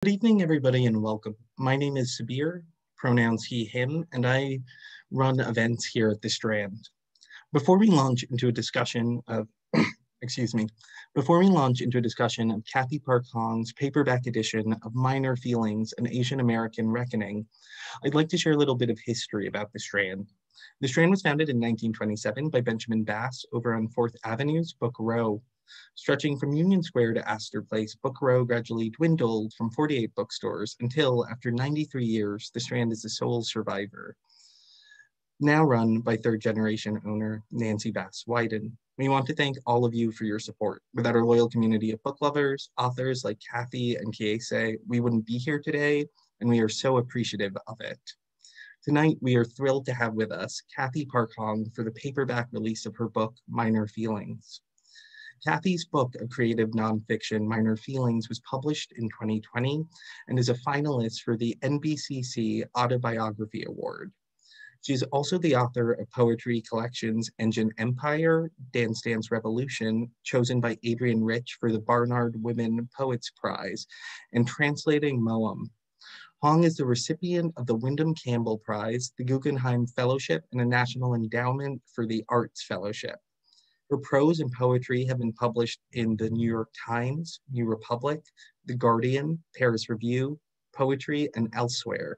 Good evening, everybody, and welcome. My name is Sabir, pronouns he, him, and I run events here at the Strand. Before we launch into a discussion of, excuse me, before we launch into a discussion of Cathy Park Hong's paperback edition of Minor Feelings, An Asian American Reckoning, I'd like to share a little bit of history about the Strand. The Strand was founded in 1927 by Benjamin Bass over on 4th Avenue's Book Row. Stretching from Union Square to Astor Place, Book Row gradually dwindled from 48 bookstores until, after 93 years, the Strand is the sole survivor. Now run by third-generation owner Nancy Bass Wyden. We want to thank all of you for your support. Without our loyal community of book lovers, authors like Cathy and Kiese, we wouldn't be here today, and we are so appreciative of it. Tonight, we are thrilled to have with us Cathy Park Hong for the paperback release of her book, Minor Feelings. Cathy's book of creative nonfiction, Minor Feelings, was published in 2020 and is a finalist for the NBCC Autobiography Award. She is also the author of poetry collections Engine Empire, Dance Dance Revolution, chosen by Adrienne Rich for the Barnard Women Poets Prize, and Translating Moam. Hong is the recipient of the Wyndham Campbell Prize, the Guggenheim Fellowship, and a National Endowment for the Arts Fellowship. Her prose and poetry have been published in the New York Times, New Republic, The Guardian, Paris Review, Poetry, and elsewhere.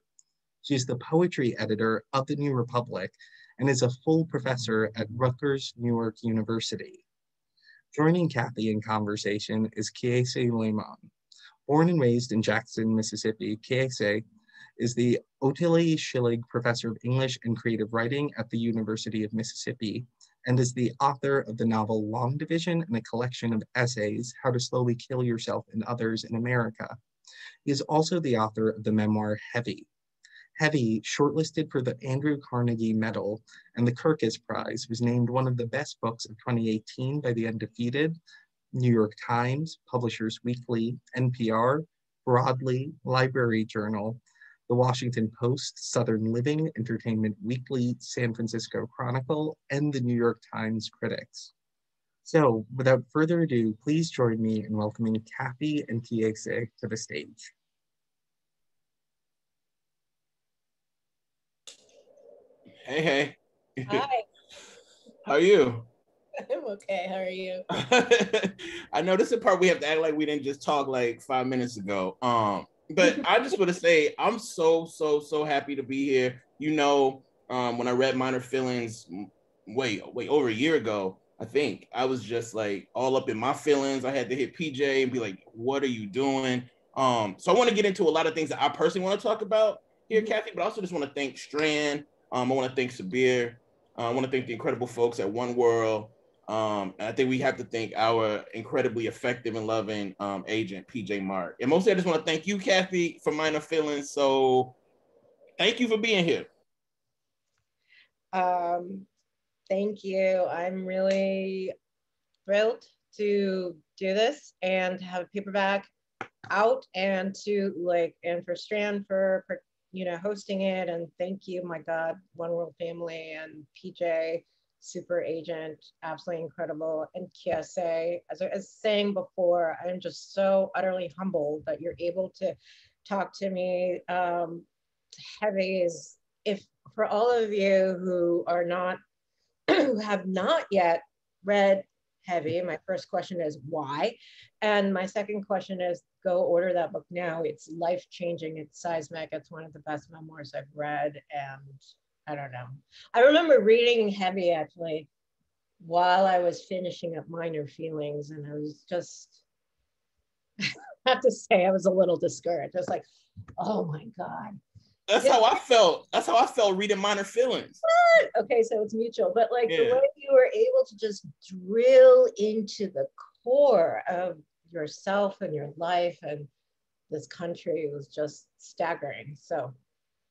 She is the poetry editor of the New Republic and is a full professor at Rutgers Newark University. Joining Cathy in conversation is Kiese Laymon. Born and raised in Jackson, Mississippi, Kiese is the Ottilie Schillig Professor of English and Creative Writing at the University of Mississippi, and is the author of the novel Long Division and a collection of essays, How to Slowly Kill Yourself and Others in America. He is also the author of the memoir Heavy. Heavy, shortlisted for the Andrew Carnegie Medal and the Kirkus Prize, was named one of the best books of 2018 by The Undefeated, New York Times, Publishers Weekly, NPR, Broadly, Library Journal, The Washington Post, Southern Living, Entertainment Weekly, San Francisco Chronicle, and the New York Times Critics. So, without further ado, please join me in welcoming Cathy and Kiese to the stage. Hey. Hi. How are you? I'm okay. How are you? I know this is the part we have to act like we didn't just talk like 5 minutes ago. But I just want to say I'm so happy to be here. You know, when I read Minor Feelings way over a year ago, I think I was just like all up in my feelings. I had to hit PJ and be like, "What are you doing?" So I want to get into a lot of things that I personally want to talk about here, Cathy. But I also just want to thank Strand. I want to thank Sabir. I want to thank the incredible folks at One World. And I think we have to thank our incredibly effective and loving agent, PJ Mark. And mostly I just want to thank you, Cathy, for Minor Feelings. So thank you for being here. Thank you. I'm really thrilled to do this and to have a paperback out and for Strand for hosting it. And thank you, my God, One World family and PJ, super agent, absolutely incredible. And Kiese, as I was saying before, I'm just so utterly humbled that you're able to talk to me. Heavy is, if for all of you who are not, who have not yet read Heavy, my first question is why? And my second question is go order that book now. It's life-changing, it's seismic, it's one of the best memoirs I've read, and I don't know. I remember reading Heavy actually while I was finishing up Minor Feelings, and I was just, I have to say, I was a little discouraged. I was like, oh my God. That's how I felt. That's how I felt reading Minor Feelings. What? Okay, so it's mutual, but like the way you were able to just drill into the core of yourself and your life and this country was just staggering. So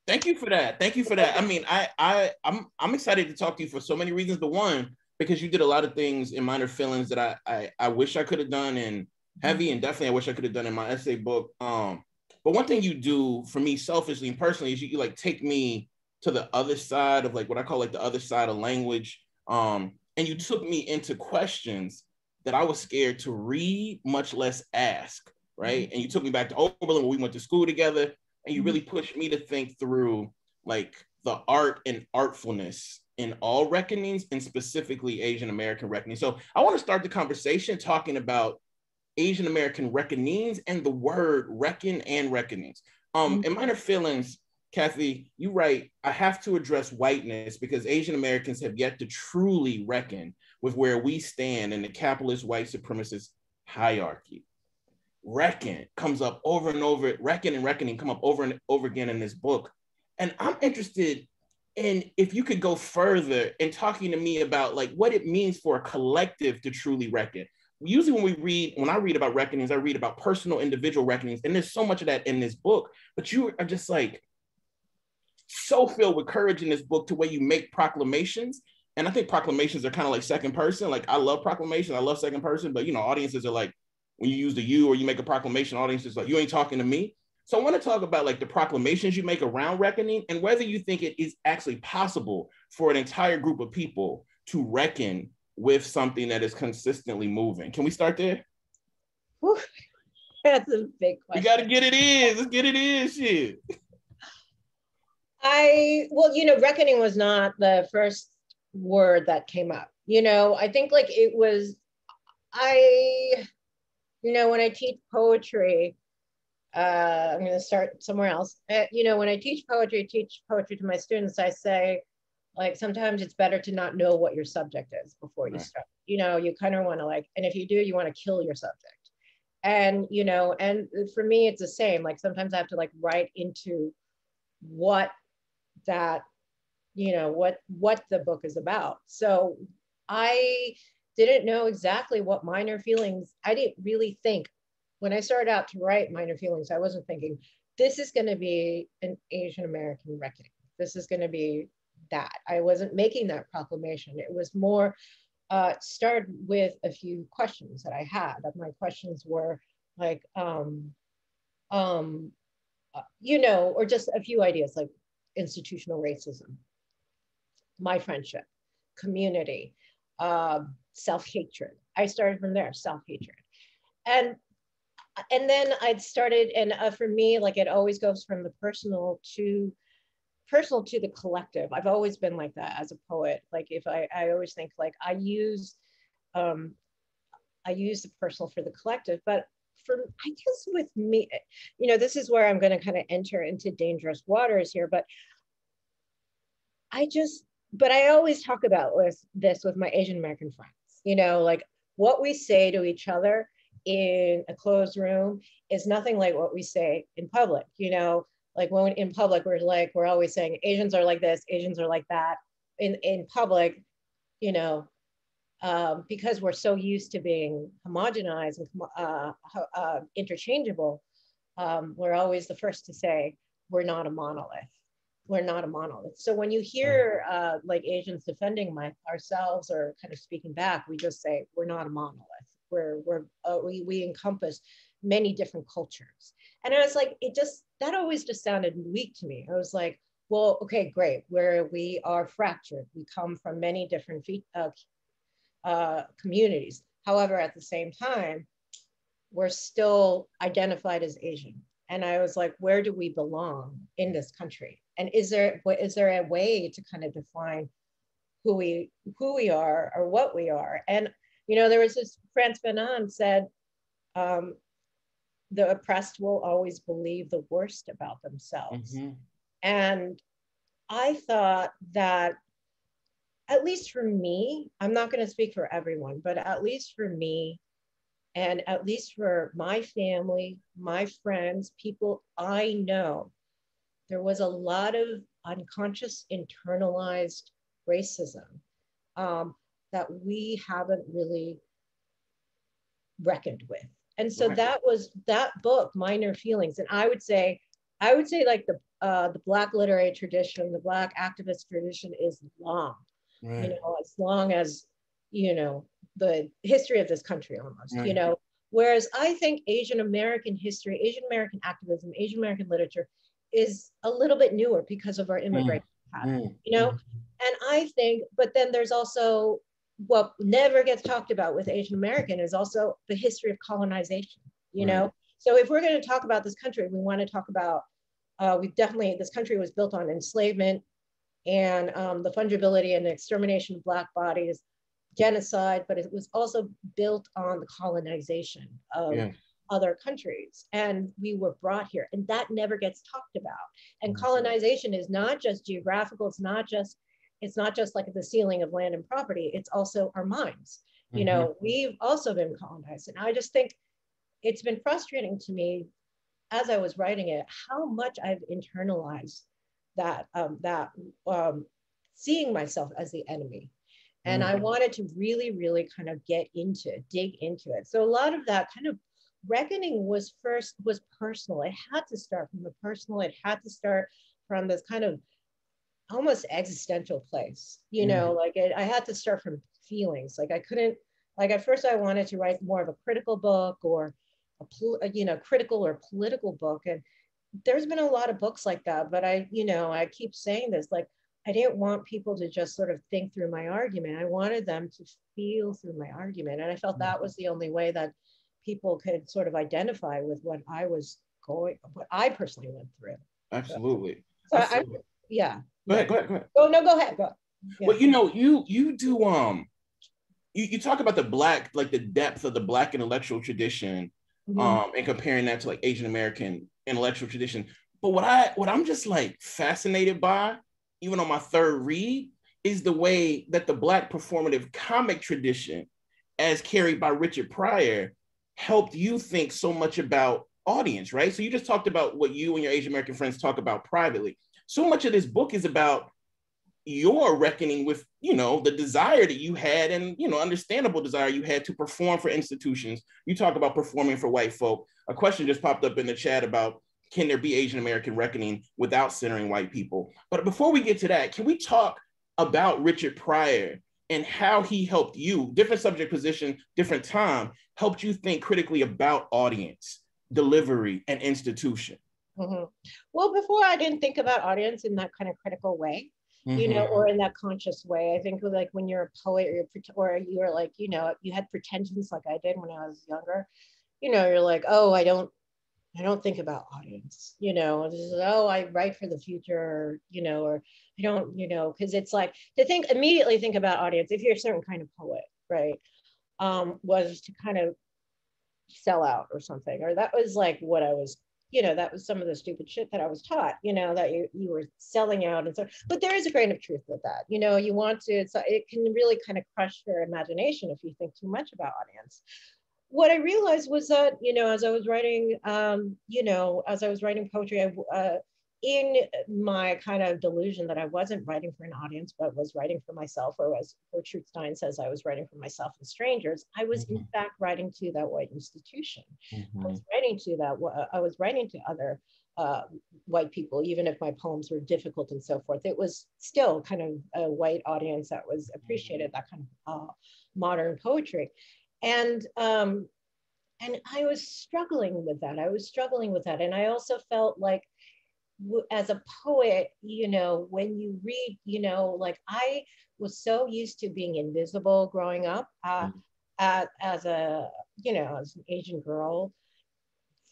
thank you for that. Thank you for that. I mean, I'm excited to talk to you for so many reasons. But one, because you did a lot of things in Minor Feelings that I wish I could have done in Heavy, and definitely I wish I could have done in my essay book. But one thing you do for me selfishly and personally is you like take me to the other side of like what I call like the other side of language. And you took me into questions that I was scared to read, much less ask. right? And you took me back to Oberlin when we went to school together, and you really pushed me to think through like the art and artfulness in all reckonings, and specifically Asian American reckoning. So I want to start the conversation talking about Asian American reckonings and the word reckon and reckonings. In Minor Feelings, Cathy, you write, I have to address whiteness because Asian Americans have yet to truly reckon with where we stand in the capitalist white supremacist hierarchy. Reckon comes up over and over, reckon and reckoning come up over and over again in this book. And I'm interested in if you could go further in talking to me about like what it means for a collective to truly reckon. Usually when I read about reckonings, I read about personal individual reckonings, and there's so much of that in this book, but you are just like so filled with courage in this book to where you make proclamations. And I think proclamations are kind of like second person. Like I love proclamations, I love second person, but you know, audiences are like, when you use the you or you make a proclamation, audiences like, you ain't talking to me. So I want to talk about like the proclamations you make around reckoning and whether you think it is actually possible for an entire group of people to reckon with something that is consistently moving. Can we start there? Whew, that's a big question. We got to get it in. Let's get it in, shit. Well, you know, reckoning was not the first word that came up. You know, I think like it was, you know, when I teach poetry, I'm going to start somewhere else. You know, when I teach poetry to my students, I say, like, sometimes it's better to not know what your subject is before you start. You know, you kind of want to like, and if you do, you want to kill your subject. And, you know, and for me, it's the same. Like, sometimes I have to like write into what that, you know, what the book is about. So I didn't know exactly what Minor Feelings, I didn't really think, when I started out to write Minor Feelings, I wasn't thinking, this is going to be an Asian American reckoning. This is going to be that. I wasn't making that proclamation. It was more, started with a few questions that I had. My questions were like, you know, or just a few ideas like institutional racism, my friendship, community, self-hatred. I started from there, self-hatred. And then I'd started, and for me, like it always goes from the personal to the collective. I've always been like that as a poet. Like if I always think like I use the personal for the collective, but I guess with me, you know, this is where I'm going to kind of enter into dangerous waters here, but I always talk about this with my Asian American friends, you know, like what we say to each other in a closed room is nothing like what we say in public, you know, like when in public, we're always saying Asians are like this, Asians are like that. In public, you know, because we're so used to being homogenized and interchangeable, we're always the first to say, we're not a monolith. We're not a monolith. So when you hear like Asians defending ourselves or kind of speaking back, we just say, we're not a monolith. We encompass many different cultures. And I was like, that always just sounded weak to me. I was like, well, okay, great. Where we are fractured. We come from many different communities. However, at the same time, we're still identified as Asian. And I was like, where do we belong in this country? And is there a way to kind of define who we are or what we are? And, you know, there was this, Frantz Fanon said, the oppressed will always believe the worst about themselves. Mm-hmm. And I thought that, at least for me, I'm not going to speak for everyone, but at least for me, and at least for my family, my friends, people I know, there was a lot of unconscious internalized racism that we haven't really reckoned with. And so that was that book, Minor Feelings. And I would say like the Black literary tradition, the Black activist tradition is long, you know, as long as, you know, the history of this country almost, you know, whereas I think Asian American history, Asian American activism, Asian American literature is a little bit newer because of our immigration pattern, you know? And I think, but then there's also what never gets talked about with Asian American is also the history of colonization, you know? So if we're going to talk about this country, we want to talk about, this country was built on enslavement and the fungibility and extermination of Black bodies, genocide, but it was also built on the colonization of other countries. And we were brought here, and that never gets talked about. And colonization is not just geographical, it's not just like the ceiling of land and property, it's also our minds. You know, we've also been colonized. And I just think it's been frustrating to me as I was writing it, how much I've internalized that, seeing myself as the enemy. And I wanted to really, really kind of dig into it. So a lot of that kind of reckoning was personal. It had to start from the personal. It had to start from this kind of almost existential place, you know, like I had to start from feelings. Like I couldn't, like at first I wanted to write more of a critical book or critical or political book. And there's been a lot of books like that, but I keep saying this, like, I didn't want people to just sort of think through my argument. I wanted them to feel through my argument. And I felt that was the only way that people could sort of identify with what I personally went through. Absolutely. So Absolutely. Go ahead. Oh, no, go ahead. Yeah. Well, you do, you talk about the depth of the Black intellectual tradition, and comparing that to like Asian American intellectual tradition. But what I'm just like fascinated by, even on my third read, is the way that the Black performative comic tradition, as carried by Richard Pryor, helped you think so much about audience, right? So you just talked about what you and your Asian American friends talk about privately. So much of this book is about your reckoning with, the desire that you had and, understandable desire you had to perform for institutions. You talk about performing for white folk. A question just popped up in the chat about, can there be Asian American reckoning without centering white people? But before we get to that, can we talk about Richard Pryor and how he helped you, different subject position, different time, helped you think critically about audience, delivery, and institution? Well, before I didn't think about audience in that kind of critical way, or in that conscious way. I think like when you're a poet or you're like, you had pretensions like I did when I was younger, you're like, oh, I don't think about audience, I write for the future, or I don't, because it's like to immediately think about audience, if you're a certain kind of poet, right, was to kind of sell out or something, or that was like what I was, that was some of the stupid shit that I was taught, that you were selling out and so, but there is a grain of truth with that, you want to, so it can really kind of crush your imagination if you think too much about audience. What I realized was that, as I was writing, poetry, in my kind of delusion that I wasn't writing for an audience, but was writing for myself, or as Gertrude Stein says, I was writing for myself and strangers. I was in fact writing to that white institution. I was writing to other white people, even if my poems were difficult and so forth. It was still kind of a white audience that was appreciated that kind of modern poetry. And I was struggling with that. And I also felt like, as a poet, when you read, like I was so used to being invisible growing up as an Asian girl,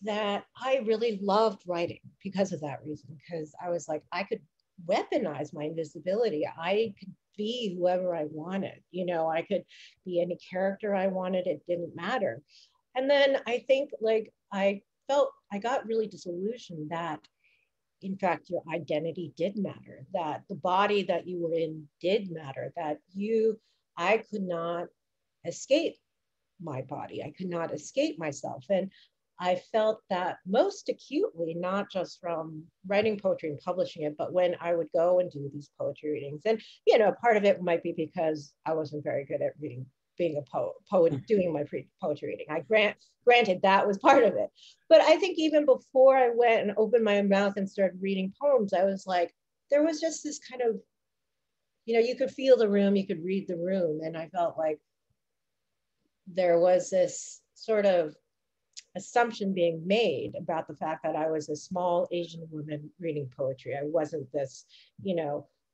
that I really loved writing because of that reason, because I was like, I could weaponize my invisibility. I could be whoever I wanted, I could be any character I wanted, it didn't matter. And then I think like I got really disillusioned that in fact your identity did matter, that the body that you were in did matter, that I could not escape my body, I could not escape myself. And I felt that most acutely, not just from writing poetry and publishing it, but when I would go and do these poetry readings. And, part of it might be because I wasn't very good at reading, being a poet, doing my poetry reading. Granted, that was part of it. But I think even before I went and opened my mouth and started reading poems, I was like, there was just this kind of, you could feel the room, you could read the room. And I felt like there was this sort of assumption being made about the fact that I was a small Asian woman reading poetry. I wasn't this,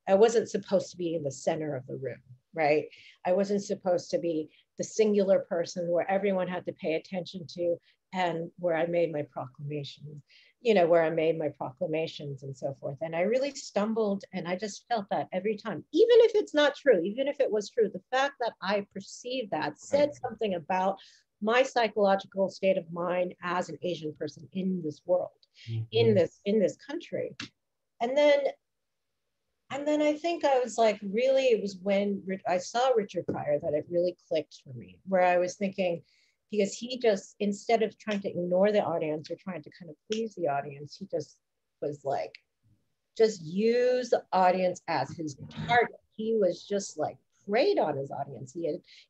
I wasn't supposed to be in the center of the room, right? I wasn't supposed to be the singular person where everyone had to pay attention to, and where I made my proclamations, you know, where I made my proclamations and so forth. And I really stumbled, and I just felt that every time, even if it's not true, even if it was true, the fact that I perceived that said something about my psychological state of mind as an Asian person in this world, in this country. And then I think I was like, really, it was when I saw Richard Pryor that it really clicked for me, where I was thinking, because he just, instead of trying to ignore the audience or trying to kind of please the audience, he just was like, just use the audience as his target. He was just like preyed on his audience.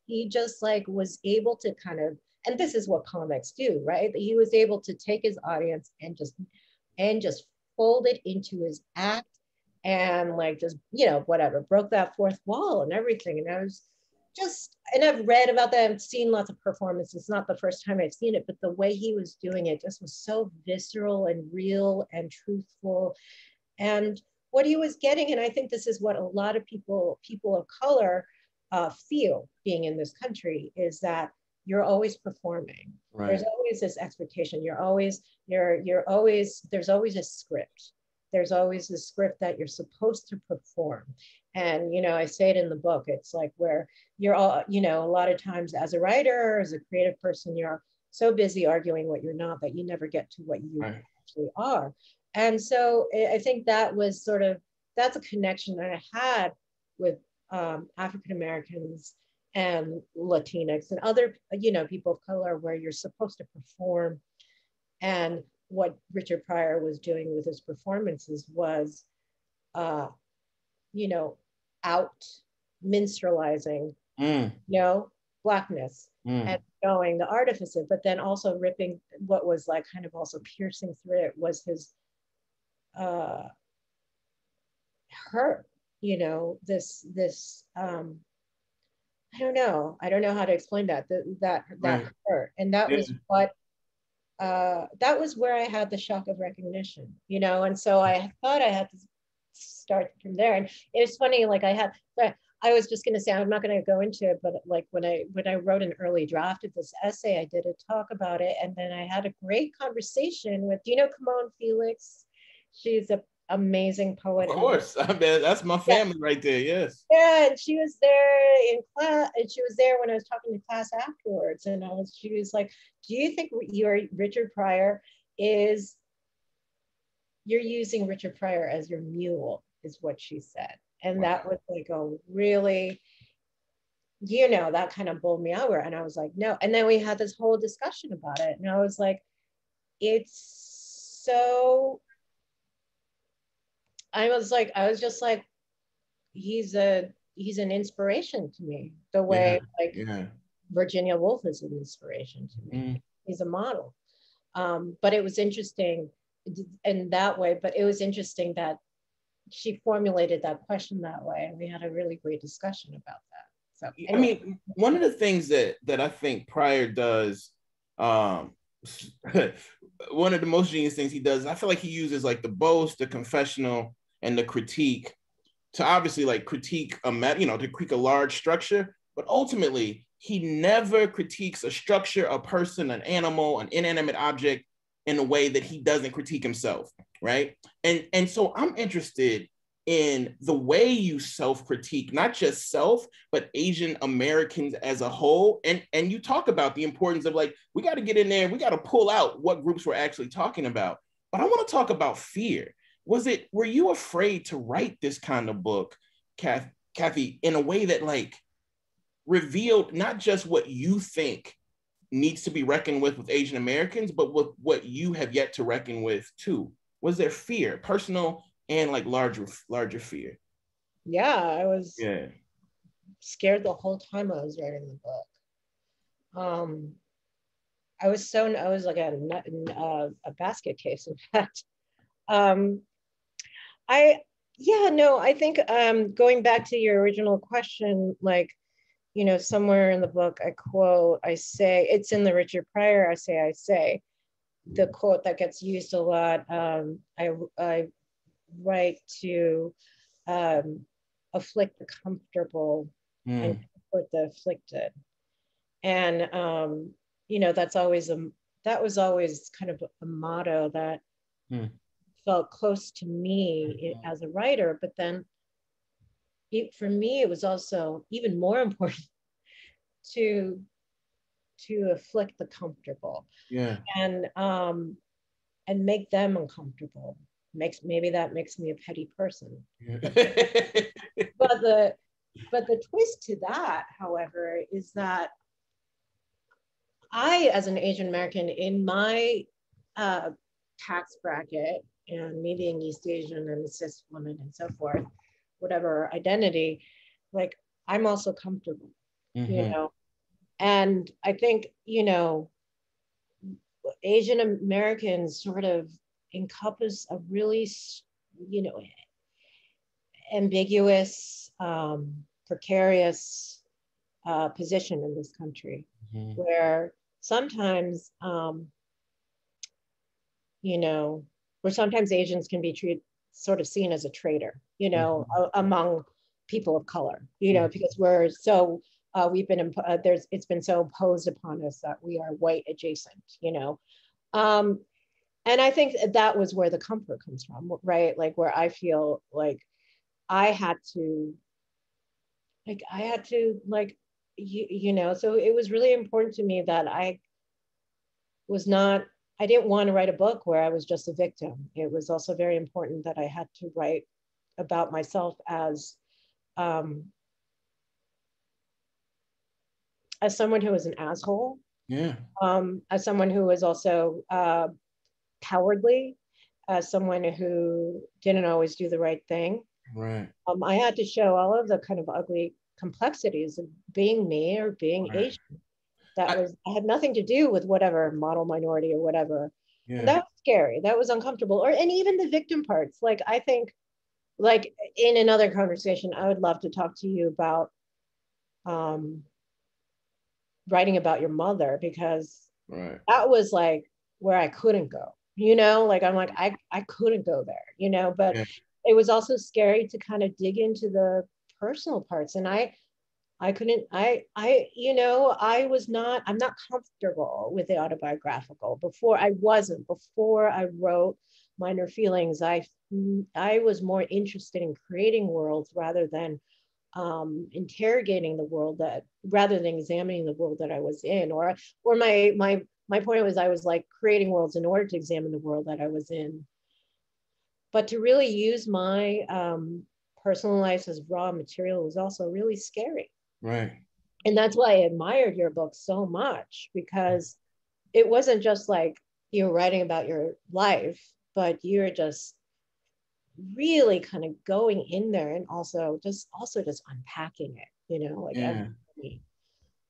He just like was able to kind of, and this is what comics do, right? He was able to take his audience and just fold it into his act, and like just, you know, whatever, broke that fourth wall and everything. And I was just, and I've read about that, I've seen lots of performances. It's not the first time I've seen it, but the way he was doing it just was so visceral and real and truthful. And what he was getting, and I think this is what a lot of people of color feel being in this country, is that you're always performing. Right. There's always this expectation. You're always, there's always a script. There's always a script that you're supposed to perform. And, you know, I say it in the book, it's like where you're all, you know, a lot of times as a writer, as a creative person, you're so busy arguing what you're not that you never get to what you actually are. And so I think that was sort of, that's a connection that I had with African Americans and Latinx and other, you know, people of color, where you're supposed to perform. And what Richard Pryor was doing with his performances was, you know, out minstrelizing, you know, Blackness and showing the artifice, but then also ripping what was like kind of also piercing through it was his hurt, you know, this I don't know how to explain that hurt. And that was what that was where I had the shock of recognition, you know. And so I thought I had to start from there. And it was funny, like I was just going to say, I'm not going to go into it, but like when I wrote an early draft of this essay, I did a talk about it, and then I had a great conversation with, do you know Kimon Felix? She's an amazing poet. Of course, I mean, that's my family right there. Yes. Yeah, and she was there in class, and she was there when I was talking to class afterwards, and she was like, "Do you think you're using Richard Pryor as your mule?" Is what she said, and that was like a really, you know, that kind of bowled me over, and I was like, no. And then we had this whole discussion about it, and I was like, it's so. I was just like, he's an inspiration to me, the way Virginia Woolf is an inspiration to me. He's a model. But it was interesting in that way, but it was interesting that she formulated that question that way, and we had a really great discussion about that. So anyway. I mean, one of the things that I think Pryor does, one of the most genius things he does, I feel like he uses like the boast, the confessional, and the critique to obviously like critique to critique a large structure, but ultimately he never critiques a structure, a person, an animal, an inanimate object in a way that he doesn't critique himself, right? And so I'm interested in the way you self-critique, not just self, but Asian Americans as a whole. And you talk about the importance of like, we got to get in there, we got to pull out what groups we're actually talking about. But I want to talk about fear. Were you afraid to write this kind of book, Cathy, in a way that like revealed not just what you think needs to be reckoned with Asian Americans, but with what you have yet to reckon with too? Was there fear, personal and like larger fear? Yeah, I was scared the whole time I was writing the book. I was like a basket case, in fact. I think going back to your original question, like, you know, somewhere in the book, I say, it's in the Richard Pryor essay, I say, the quote that gets used a lot, I write to afflict the comfortable and comfort the afflicted. And, you know, that's always that was always kind of a motto that felt close to me as a writer. But then for me, it was also even more important to afflict the comfortable, and make them uncomfortable. Maybe that makes me a petty person. But the twist to that, however, is that I, as an Asian American, in my tax bracket, and me being East Asian and a cis woman and so forth, whatever identity, like, I'm also comfortable, you know. And I think, you know, Asian Americans sort of encompass a really, you know, ambiguous, precarious position in this country, where sometimes, you know, where sometimes Asians can be treated, sort of seen as a traitor, you know, among people of color, you know, because we're so, we've been, it's been so imposed upon us that we are white adjacent, you know. And I think that was where the comfort comes from, right? Like, where I feel like I had to, you know, so it was really important to me that I didn't want to write a book where I was just a victim. It was also very important that I had to write about myself as someone who was an asshole. As someone who was also cowardly, as someone who didn't always do the right thing. I had to show all of the kind of ugly complexities of being me or being Asian. That I had nothing to do with whatever model minority or whatever. And that was scary. That was uncomfortable. And even the victim parts. Like, I think, like, in another conversation, I would love to talk to you about writing about your mother, because that was like where I couldn't go, you know, like, I'm like, I couldn't go there, you know, but it was also scary to kind of dig into the personal parts. And I'm not comfortable with the autobiographical. Before I wrote Minor Feelings, I was more interested in creating worlds rather than interrogating the world, rather than examining the world that I was in, or my point was, I was like creating worlds in order to examine the world that I was in. But to really use my personal life as raw material was also really scary. And that's why I admired your book so much, because it wasn't just like you're writing about your life, but you're just really kind of going in there and also just unpacking it, you know, like everything.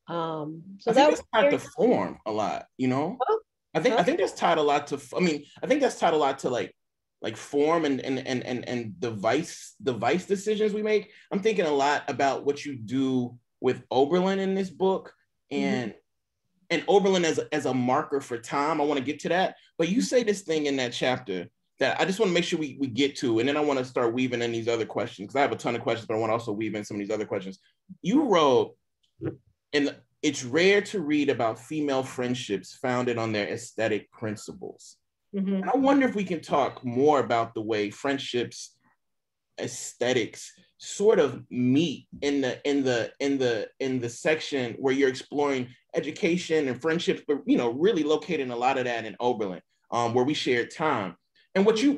So I think that's tied to form a lot, you know. I think that's tied a lot to, I think that's tied a lot to like form and device decisions we make. I'm thinking a lot about what you do with Oberlin in this book, and Oberlin as a marker for time. I want to get to that, but you say this thing in that chapter that I just want to make sure we get to, and then I want to start weaving in these other questions, because I have a ton of questions, but I want to also weave in some of these other questions. You wrote, and it's rare to read about female friendships founded on their aesthetic principles. And I wonder if we can talk more about the way friendships aesthetics sort of meet in the section where you're exploring education and friendships, but, you know, really locating a lot of that in Oberlin, where we shared time. And what you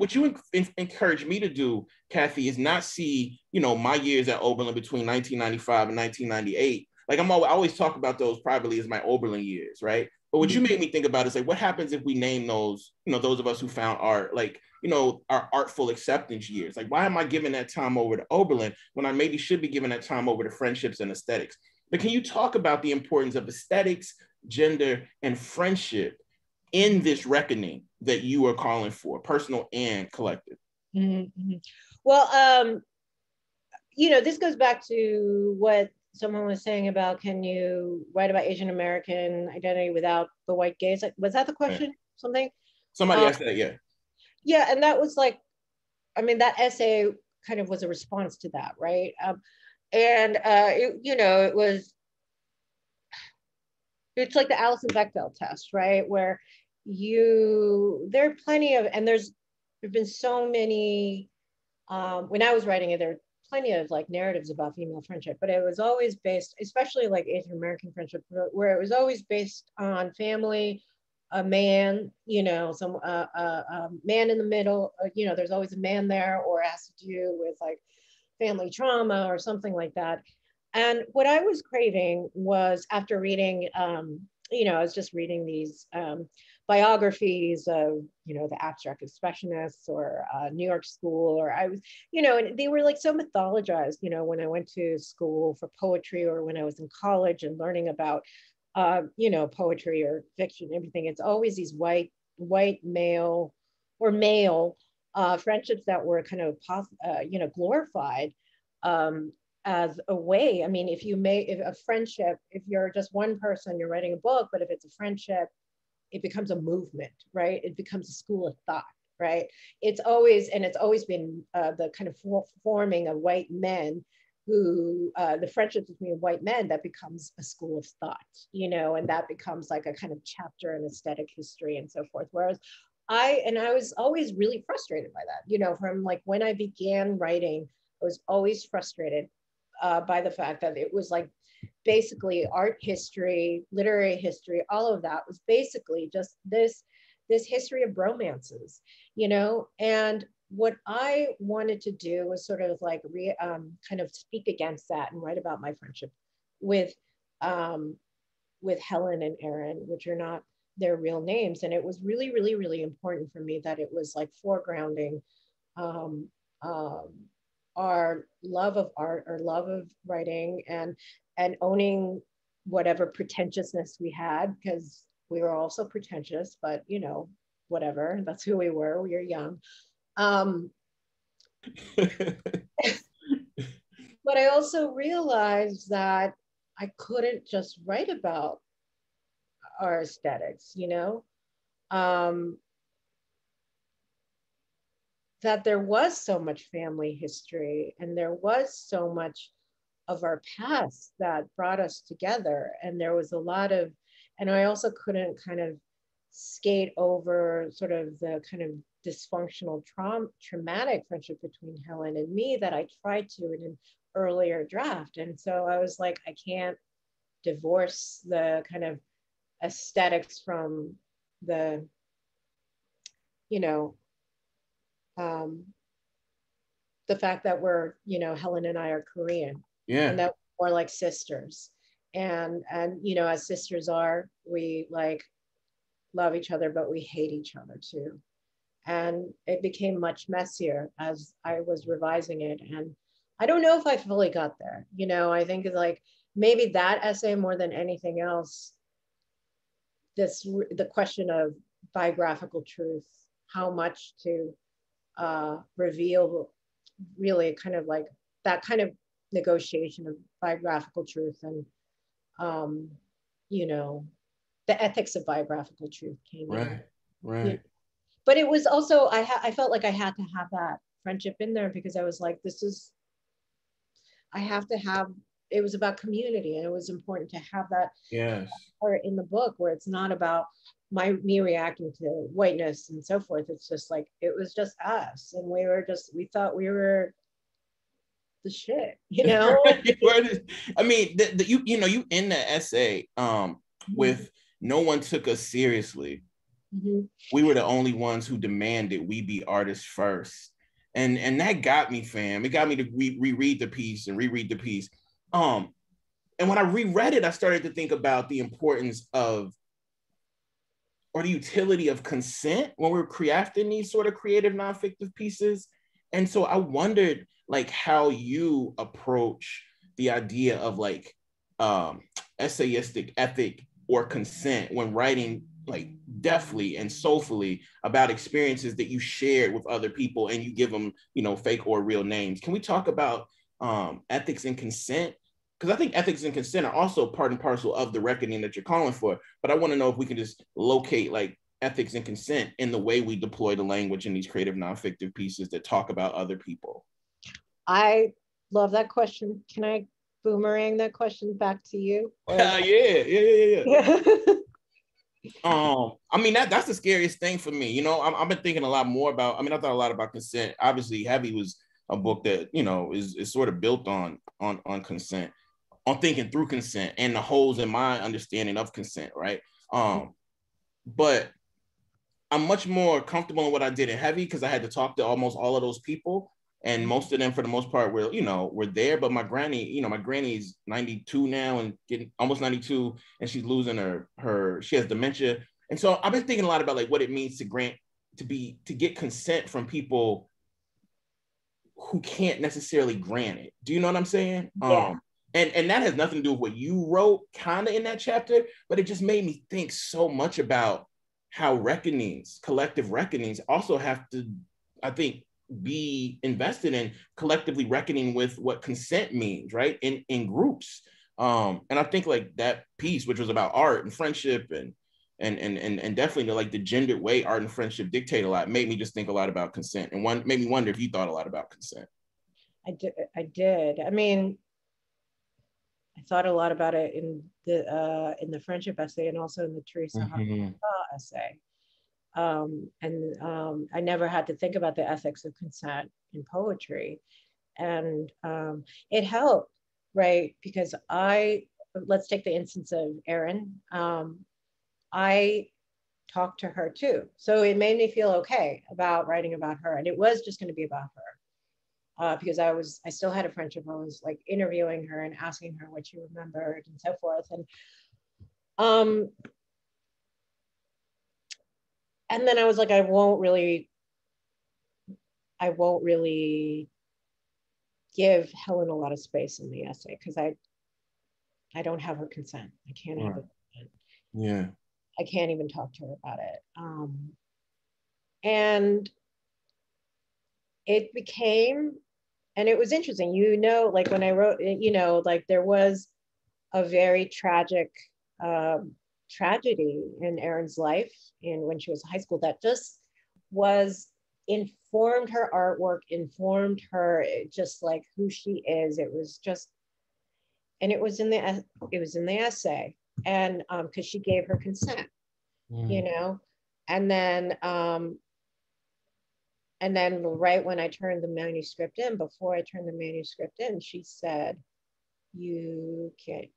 encourage me to do, Cathy, is not see, you know, my years at Oberlin between 1995 and 1998. Like, I always talk about those privately as my Oberlin years, right? But what you made me think about is, like, what happens if we name those, you know, those of us who found art, like, you know, our artful acceptance years? Like, why am I giving that time over to Oberlin when I maybe should be giving that time over to friendships and aesthetics? But can you talk about the importance of aesthetics, gender, and friendship in this reckoning that you are calling for, personal and collective? Well, you know, this goes back to what someone was saying about, can you write about Asian American identity without the white gaze? Was that the question? Something? Somebody asked that, yeah. Yeah, and that was like, I mean, that essay kind of was a response to that, right? You know, it's like the Alison Bechdel test, right? Where there are plenty of, and there've been so many, when I was writing it, there were plenty of like narratives about female friendship, but it was always based, especially like Asian American friendship, where it was always based on family, a man, you know, some man in the middle, you know, there's always a man there, or it has to do with like family trauma or something like that. And what I was craving was, after reading, you know, I was just reading these biographies of, you know, the abstract expressionists, or New York School, or I was, you know, and they were like so mythologized, you know, when I went to school for poetry, or when I was in college and learning about, you know, poetry or fiction, everything. It's always these white male or male friendships that were kind of, you know, glorified as a way. I mean, if a friendship, if you're just one person, you're writing a book, but if it's a friendship, it becomes a movement, right? It becomes a school of thought, right? It's always been the kind of forming of white men who, the friendships between white men, that becomes a school of thought, you know, and that becomes like a kind of chapter in aesthetic history and so forth. Whereas I was always really frustrated by that, you know, from like when I began writing, I was always frustrated by the fact that it was like, basically art history, literary history, all of that was basically just this history of bromances, you know. And what I wanted to do was sort of like kind of speak against that and write about my friendship with Helen and Aaron, which are not their real names. And it was really, really, really important for me that it was like foregrounding um, um, our love of art, our love of writing, and owning whatever pretentiousness we had, because we were also pretentious, but you know, whatever, that's who we were young. But I also realized that I couldn't just write about our aesthetics, you know, that there was so much family history, and there was so much of our past that brought us together. And there was a lot of, and I also couldn't kind of skate over sort of the kind of dysfunctional traumatic friendship between Helen and me that I tried to in an earlier draft. And so I was like, I can't divorce the kind of aesthetics from the, you know, the fact that we're, you know, Helen and I are Korean, Yeah. and that we're like sisters, and you know, as sisters are, we like love each other, but we hate each other too. And it became much messier as I was revising it, and I don't know if I fully got there. You know, I think like maybe that essay more than anything else, the question of biographical truth, how much to reveal, really kind of like that kind of negotiation of biographical truth, and you know, the ethics of biographical truth came in. Right. But it was also, I felt like I had to have that friendship in there, because I was like, I have to have, it was about community, and it was important to have that part in the book, where it's not about me reacting to whiteness and so forth. It's just like, it was just us, and we thought we were the shit, you know. I mean, you know, you end the essay with no one took us seriously. Mm-hmm. We were the only ones who demanded we be artists first. And that got me, fam. It got me to reread the piece and reread the piece. And when I reread it, I started to think about the importance of, or the utility of consent when we're crafting these sort of creative non-fictive pieces. And so I wondered like how you approach the idea of like essayistic ethic or consent when writing like deftly and soulfully about experiences that you shared with other people, and you give them, you know, fake or real names. Can we talk about ethics and consent? Because I think ethics and consent are also part and parcel of the reckoning that you're calling for. But I want to know if we can just locate like ethics and consent in the way we deploy the language in these creative non-fictive pieces that talk about other people. I love that question. Can I boomerang that question back to you? Yeah. I mean, that's the scariest thing for me. You know, I've been thinking a lot more about, I mean, I thought a lot about consent. Obviously, Heavy was a book that, you know, is sort of built on consent, on thinking through consent and the holes in my understanding of consent, right? But I'm much more comfortable in what I did in Heavy because I had to talk to almost all of those people. And most of them, for the most part, were, you know, were there. But my granny, you know, my granny's 92 now and getting almost 92, and she's losing she has dementia. And so I've been thinking a lot about like what it means to get consent from people who can't necessarily grant it. Do you know what I'm saying? Yeah. And that has nothing to do with what you wrote kind of in that chapter, but it just made me think so much about how collective reckonings also have to, I think, be invested in collectively reckoning with what consent means, right? In groups. And I think like that piece, which was about art and friendship and definitely like the gendered way art and friendship dictate a lot, made me just think a lot about consent, and made me wonder if you thought a lot about consent. I did. I mean, I thought a lot about it in the friendship essay and also in the Teresa essay. I never had to think about the ethics of consent in poetry. And it helped, right? Because let's take the instance of Erin. I talked to her too. So it made me feel okay about writing about her. And it was just going to be about her. Because I still had a friendship. I was like interviewing her and asking her what she remembered and so forth. And then I was like, I won't really give Helen a lot of space in the essay because I don't have her consent. I can't have it. Yeah. I can't even talk to her about it. And it became, and it was interesting, you know, like when I wrote, you know, like there was a very tragic tragedy in Erin's life when she was in high school that just informed her artwork, informed her just like who she is. It was just, and it was in the essay, and because she gave her consent, you know, and then right when I turned the manuscript in, before I turned the manuscript in, she said, "You can't."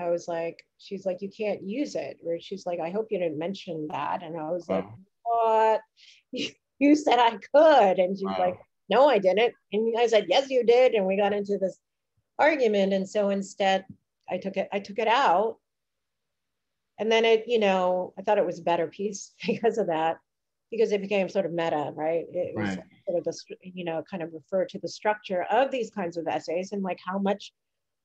I was like, she's like, "You can't use it." Or she's like, "I hope you didn't mention that." And I was like, "What? You said I could." And she's like, "No, I didn't." And I said, "Yes, you did." And we got into this argument. And so instead, I took it out. And then it, you know, I thought it was a better piece because of that, because it became sort of meta, right? It was sort of the, you know, kind of refer to the structure of these kinds of essays and like how much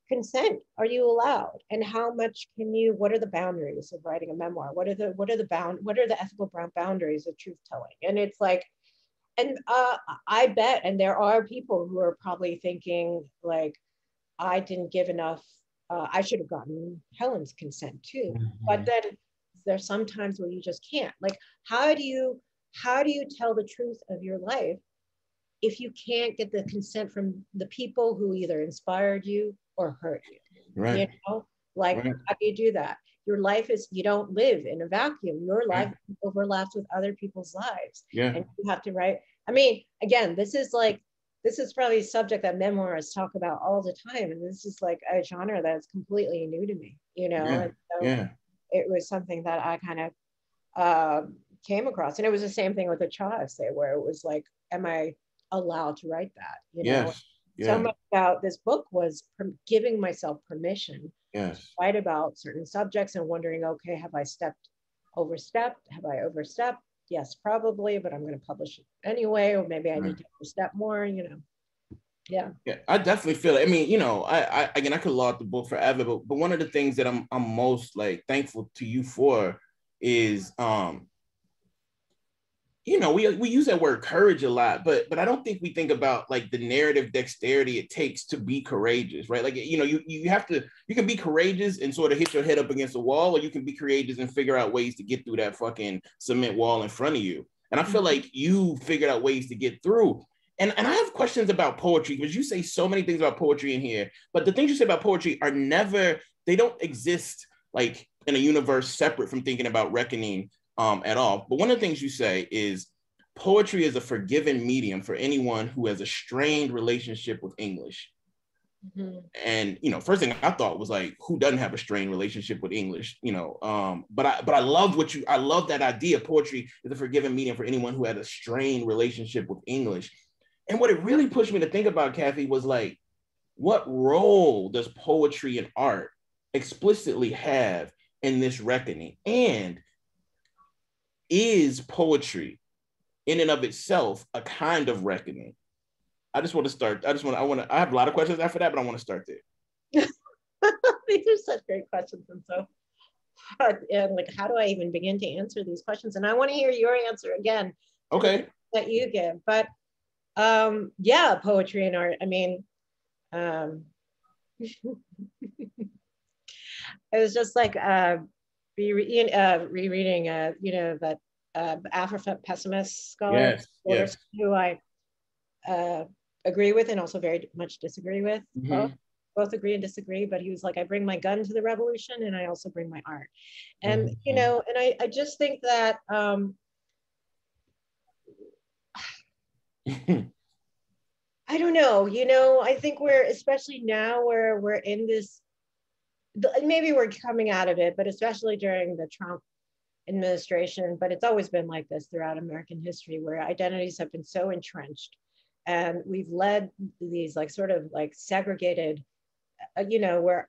consent are you allowed, and how much what are the boundaries of writing a memoir? What are the ethical boundaries of truth telling? And it's like, and I bet, and there are people who are probably thinking like, I didn't give enough, I should have gotten Helen's consent too. But then there's some times where you just can't. Like, how do you tell the truth of your life if you can't get the consent from the people who either inspired you or hurt you? Right. You know, like, how do you do that? Your life you don't live in a vacuum. Your life overlaps with other people's lives. Yeah. And you have to write. I mean, again, this is probably a subject that memoirists talk about all the time. And this is like a genre that's completely new to me, you know? Yeah. And so it was something that I kind of came across. And it was the same thing with the Cha essay, where it was like, am I allowed to write that? You know? So much about this book was giving myself permission to write about certain subjects and wondering, okay, have I overstepped? Have I overstepped? Yes, probably, but I'm going to publish it anyway, or maybe I need to overstep more, you know. Yeah, I definitely feel it. I mean, you know, I could laud the book forever, but one of the things that I'm most like thankful to you for is you know, we use that word courage a lot, but I don't think we think about like the narrative dexterity it takes to be courageous, right? Like, you know, you can be courageous and sort of hit your head up against a wall, or you can be courageous and figure out ways to get through that fucking cement wall in front of you. And I feel like you figured out ways to get through. And I have questions about poetry, because you say so many things about poetry in here, but the things you say about poetry they don't exist like in a universe separate from thinking about reckoning at all. But one of the things you say is poetry is a forgiven medium for anyone who has a strained relationship with English. Mm-hmm. And, you know, first thing I thought was like, who doesn't have a strained relationship with English, you know? But I love I love that idea. Poetry is a forgiven medium for anyone who had a strained relationship with English. And what it really pushed me to think about, Cathy, was like, what role does poetry and art explicitly have in this reckoning? And is poetry in and of itself a kind of reckoning? I just want to start. I have a lot of questions after that, but I want to start there. These are such great questions and so hard. And like, how do I even begin to answer these questions? And I want to hear your answer again. Okay. That you give. But yeah, poetry and art. I mean, it was just like rereading, you know, that Afro-pessimist scholar, yes. who I agree with and also very much disagree with. Mm-hmm. Both agree and disagree, but he was like, I bring my gun to the revolution and I also bring my art. And, mm-hmm. you know, and I just think that, I don't know, you know, I think we're, especially now where we're in this, maybe we're coming out of it, but especially during the Trump administration, but it's always been like this throughout American history, where identities have been so entrenched and we've led these like sort of like segregated, you know, where,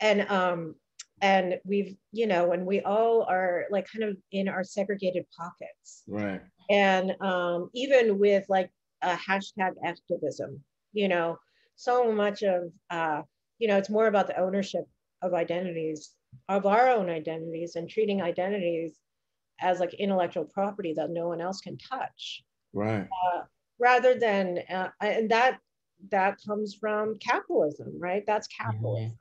and we've, you know, when we all are like kind of in our segregated pockets. Right. And even with like hashtag activism, you know, so much of, you know, it's more about the ownership of identities, of our own identities, and treating identities as like intellectual property that no one else can touch. Right. Rather than, and that comes from capitalism, right? That's capitalism.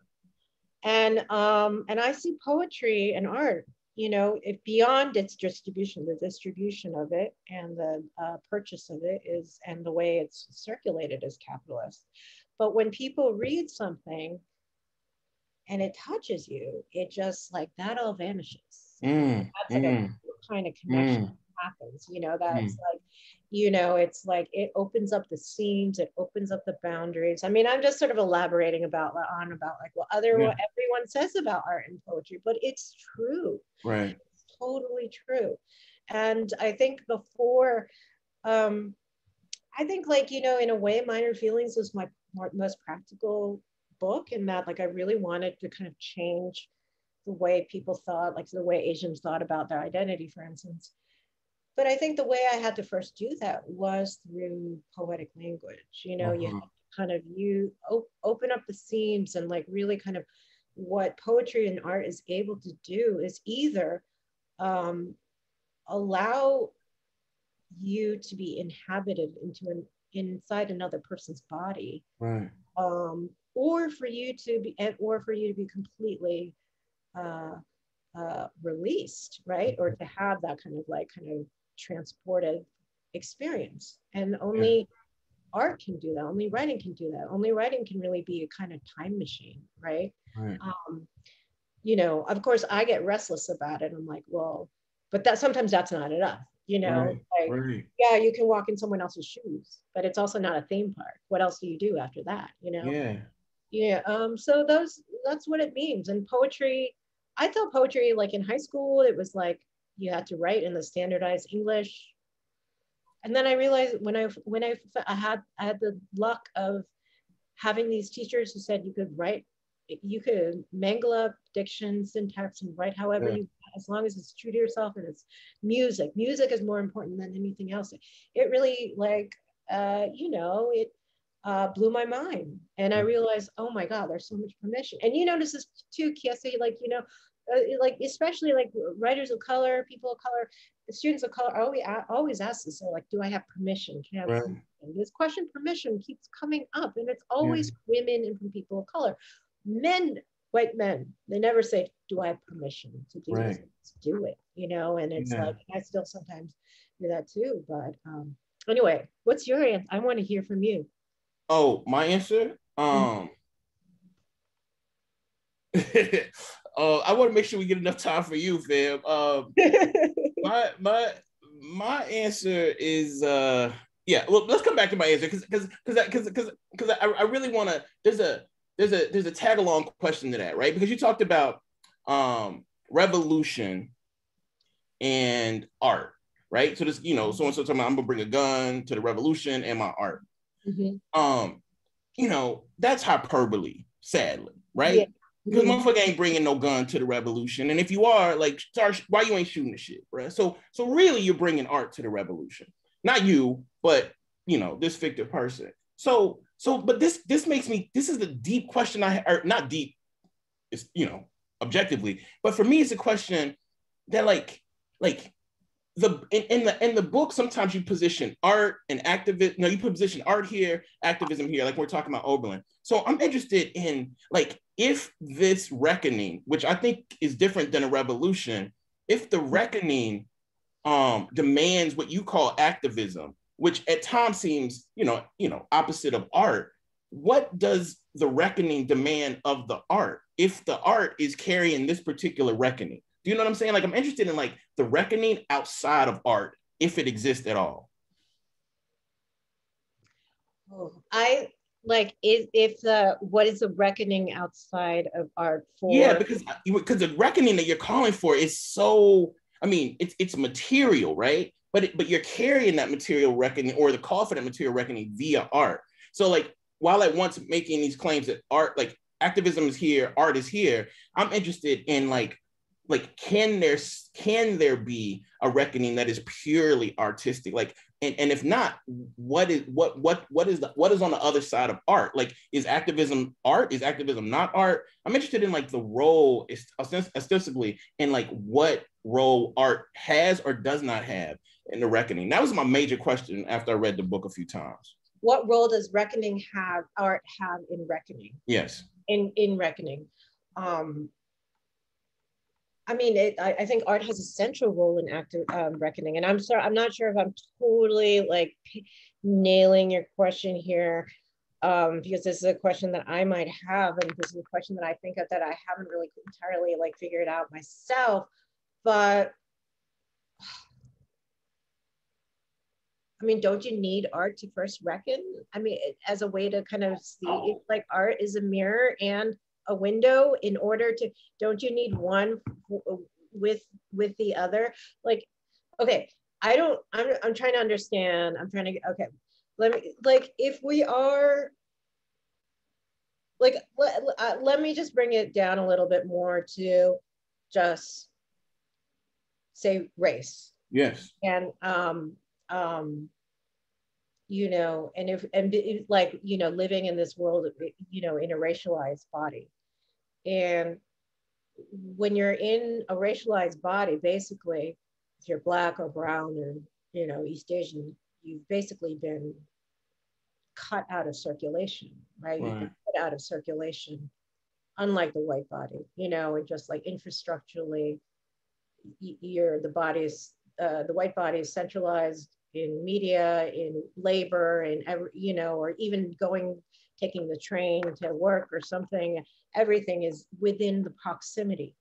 Mm-hmm. And I see poetry and art, you know, if beyond its distribution, the distribution of it and the purchase of it is, and the way it's circulated is capitalist. But when people read something and it touches you, it just like that all vanishes. That's like a kind of connection happens, you know, that's like, you know, it's like it opens up the seams, it opens up the boundaries. I mean, I'm just sort of elaborating about like what everyone says about art and poetry, but it's true. Right. It's totally true. And I think before, I think like, you know, in a way, Minor Feelings was my most practical book, in that like I really wanted to kind of change the way people thought, like the way Asians thought about their identity, for instance. But I think the way I had to first do that was through poetic language. You know, you have to kind of open up the seams, and like really kind of what poetry and art is able to do is either allow you to be inhabited inside another person's body, right? Or for you to be completely released, right? Or to have that kind of transported experience. And only art can do that. Only writing can do that. Only writing can really be a kind of time machine, right? Right. You know, of course, I get restless about it. I'm like, well, but sometimes that's not enough. You know, yeah, you can walk in someone else's shoes, but it's also not a theme park. What else do you do after that? You know? Yeah. So that's what it means. And poetry, I thought poetry, like in high school, it was like you had to write in the standardized English. And then I realized when I had the luck of having these teachers who said you could mangle up diction, syntax, and write however you, as long as it's true to yourself, and it's music. Music is more important than anything else. It really you know, it blew my mind. And I realized, oh my God, there's so much permission. And you notice this too, Kiese, like, you know, like especially like writers of color, people of color, students of color, always ask this, like, do I have permission? Can I have permission? This question, permission, keeps coming up, and it's always women and from people of color. Men, white men, they never say, do I have permission to do this? Do it, you know? And it's like, I still sometimes do that too. But anyway, what's your answer? I want to hear from you. Oh, my answer? I want to make sure we get enough time for you, fam. My answer is yeah. Well, let's come back to my answer because I really want to. There's a tag along question to that, right? Because you talked about revolution and art, right? So this, so and so talking about I'm gonna bring a gun to the revolution and my art. That's hyperbole, sadly, right? Yeah. Because motherfucker ain't bringing no gun to the revolution, and if you are, like, why you ain't shooting the shit, right? So really, you're bringing art to the revolution, not you, but this fictive person. But this makes me. This is the deep question or not deep, it's objectively, but for me, it's a question that like in the book, sometimes you position art and activism. No, you position art here, activism here, like we're talking about Oberlin. So I'm interested in, like, if this reckoning, which I think is different than a revolution, if the reckoning demands what you call activism, which at times seems, opposite of art, what does the reckoning demand of the art if the art is carrying this particular reckoning? Do you know what I'm saying? Like, I'm interested in, like, the reckoning outside of art, if it exists at all. I like what is the reckoning outside of art for? Yeah, because the reckoning that you're calling for is so, I mean, it's material, right? But you're carrying that material reckoning, or the call for that material reckoning, via art. So, like, while at once making these claims that art, like, activism is here, art is here, I'm interested in like can there be a reckoning that is purely artistic? Like, and if not, what is on the other side of art? Like, is activism art? Is activism not art? I'm interested in, like, the role ostensibly, and, like, what role art has or does not have in the reckoning. That was my major question after I read the book a few times. What role does art have in reckoning? Yes. In reckoning. I mean, I think art has a central role in reckoning. And I'm sorry, I'm not sure if I'm totally, like, nailing your question here, because this is a question that I might have, and this is a question that I think of that I haven't really entirely, like, figured out myself. But I mean, don't you need art to first reckon? I mean, as a way to kind of see if, like, art is a mirror and a window in order to, don't you need one with the other? Like, okay, I'm trying to understand. Okay, if we are, like, let me just bring it down a little bit more to just say race. Yes. And, like, living in this world, in a racialized body. And when you're in a racialized body, basically, if you're Black or brown or, East Asian, you've basically been cut out of circulation, right? You've been cut out of circulation, unlike the white body, and just, like, infrastructurally, the white body is centralized in media, in labor, in or even taking the train to work or something. Everything is within the proximity,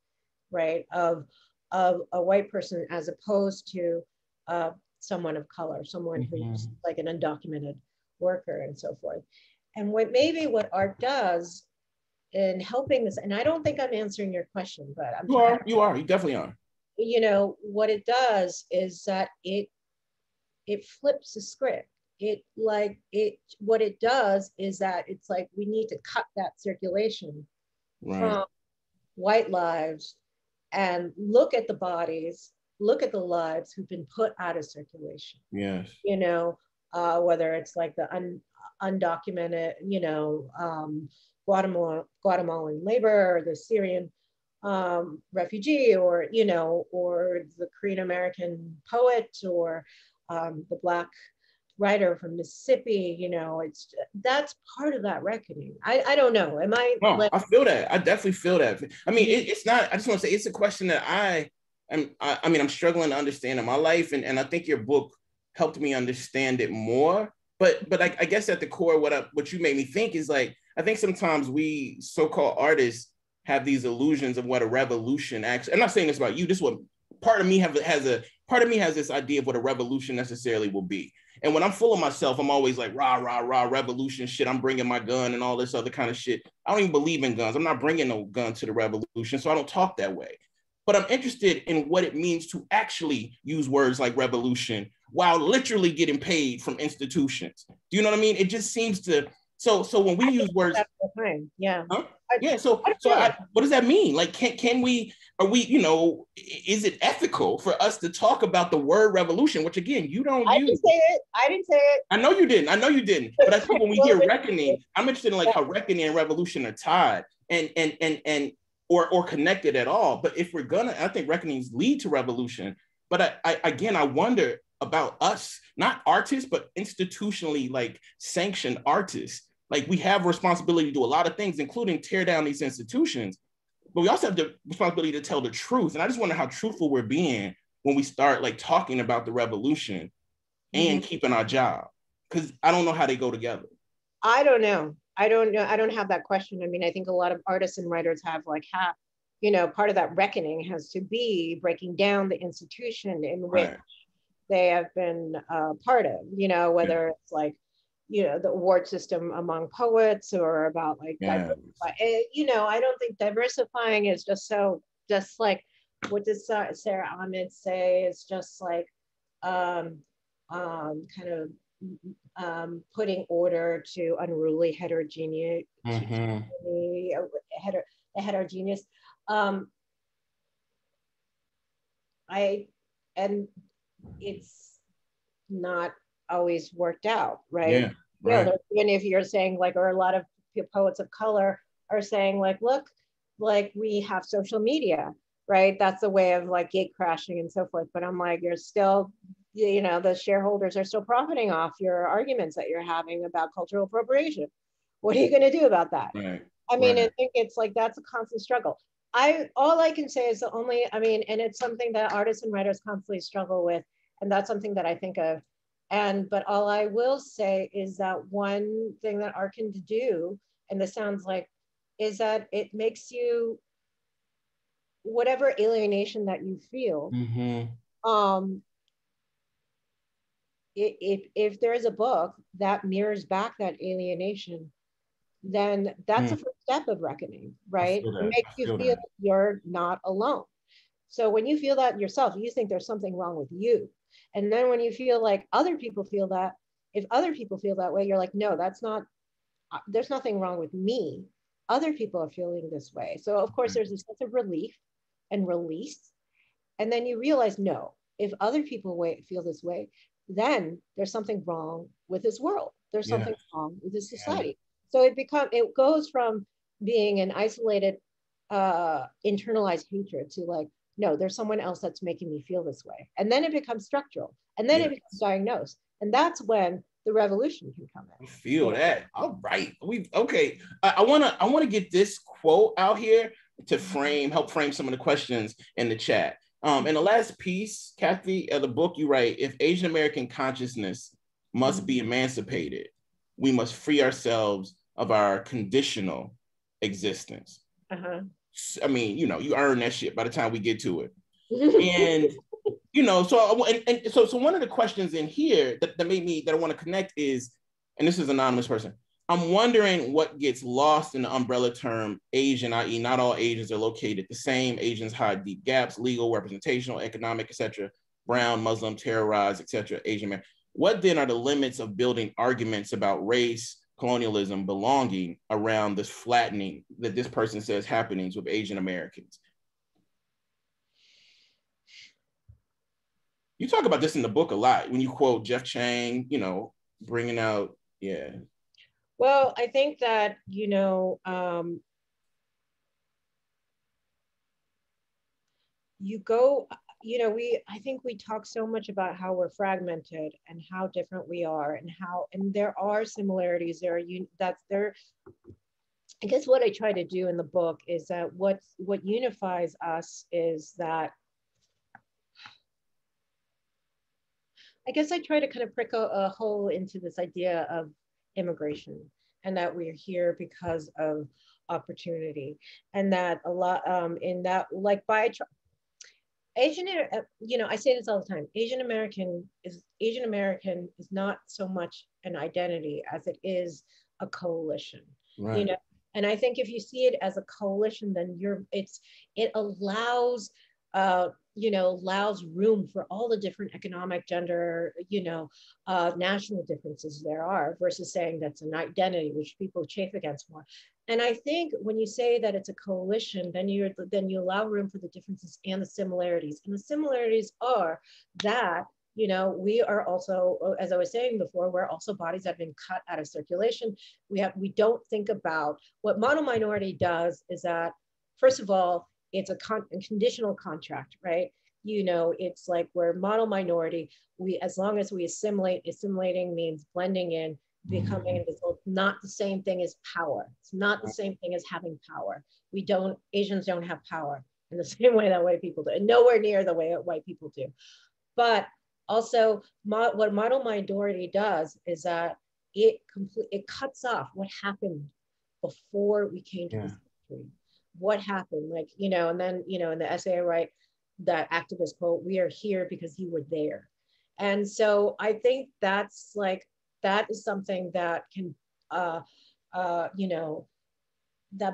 right, of a white person, as opposed to someone of color, someone who's like an undocumented worker and so forth. And what art does in helping this, and I don't think I'm answering your question, but you definitely are. What it does is that it flips the script. What it does is that it's like, we need to cut that circulation from white lives and look at the bodies, look at the lives who've been put out of circulation. Yes. Whether it's like the undocumented, Guatemalan labor, or the Syrian refugee, or the Korean American poet, or the Black writer from Mississippi. That's part of that reckoning. I don't know. Am I? No, I feel that. I definitely feel that. I mean, it's not. I just want to say, it's a question that I'm struggling to understand in my life, and I think your book helped me understand it more. But I guess at the core, what you made me think is, like, I think sometimes we so-called artists have these illusions of what a revolution actually, I'm not saying this about you, this is what part of me has this idea of what a revolution necessarily will be. And when I'm full of myself, I'm always like, rah, rah, rah, revolution shit. I'm bringing my gun and all this other kind of shit. I don't even believe in guns. I'm not bringing no gun to the revolution, so I don't talk that way. But I'm interested in what it means to actually use words like revolution while literally getting paid from institutions. Do you know what I mean? It just seems to, so when we use words, yeah. Huh? Yeah. So what does that mean? Like, can we, are we, is it ethical for us to talk about the word revolution, which again, you don't use? I didn't say it. I know you didn't. But I think when we hear reckoning, I'm interested in like how reckoning and revolution are tied and or connected at all. But if we're gonna, I think reckonings lead to revolution. But I wonder about us, not artists, but institutionally like sanctioned artists. Like we have a responsibility to do a lot of things, including tear down these institutions, but we also have the responsibility to tell the truth. And I just wonder how truthful we're being when we start like talking about the revolution and keeping our job, because I don't know how they go together. I don't know. I don't have that question. I mean, I think a lot of artists and writers have like part of that reckoning has to be breaking down the institution in which they have been part of, whether it's like, the award system among poets or about like, I don't think diversifying is just like, what does Sarah Ahmed say? It's just like kind of putting order to unruly heterogeneous, heterogeneous. And it's not always worked out, right? Even if you're saying like, or a lot of poets of color are saying like, look, like we have social media, right? That's a way of like gate crashing and so forth. But I'm like, you're still, the shareholders are still profiting off your arguments that you're having about cultural appropriation. What are you going to do about that? I mean, I think it's like, that's a constant struggle. All I can say is and it's something that artists and writers constantly struggle with. And that's something that I think of. But all I will say is that one thing that art can do, and this sounds like, is that it makes you, whatever alienation that you feel, if there is a book that mirrors back that alienation, then that's a first step of reckoning, right? It makes you feel you're not alone. So when you feel that yourself, you think there's something wrong with you. And then when you feel like other people feel that, if other people feel that way, you're like, no, there's nothing wrong with me. Other people are feeling this way. So of course there's a sense of relief and release. And then you realize, no, if other people feel this way, then there's something wrong with this world. There's something wrong with this society. So it goes from being an isolated, internalized hatred to like, no, there's someone else that's making me feel this way. And then it becomes structural. And then it becomes diagnosed. And that's when the revolution can come in. I feel that. All right. I wanna get this quote out here to help frame some of the questions in the chat. In the last piece, Cathy, of the book, you write, if Asian American consciousness must be emancipated, we must free ourselves of our conditional existence. I mean, you earn that shit by the time we get to it. And, so one of the questions in here that I want to connect is, and this is an anonymous person, I'm wondering what gets lost in the umbrella term Asian, i.e. not all Asians are located the same. Asians hide deep gaps, legal, representational, economic, etc. Brown, Muslim, terrorized, etc. Asian American. What then are the limits of building arguments about race, colonialism, belonging around this flattening that this person says happenings with Asian Americans? You talk about this in the book a lot when you quote Jeff Chang, bringing out, Well, I think that, I think we talk so much about how we're fragmented and how different we are and there are similarities there. I guess what I try to do in the book is that what unifies us is that, I guess I try to kind of prick a hole into this idea of immigration and that we're here because of opportunity, and that a lot in that like by Asian, I say this all the time. Asian American is not so much an identity as it is a coalition. Right. You know, and I think if you see it as a coalition, then it allows allows room for all the different economic, gender, national differences there are, versus saying that's an identity, which people chafe against more. And I think when you say that it's a coalition, then you allow room for the differences and the similarities. And the similarities are that, we are also, as I was saying before, we're also bodies that have been cut out of circulation. We don't think about what model minority does is that, first of all, it's a conditional contract, right? It's like we're model minority. As long as we assimilating means blending in, becoming invisible, not the same thing as power. It's not the same thing as having power. Asians don't have power in the same way that white people do, and nowhere near the way white people do. But also what model minority does is that it cuts off what happened before we came to this country. What happened, and then, in the essay I write, that activist quote, "We are here because you were there." And so I think that is something that can, that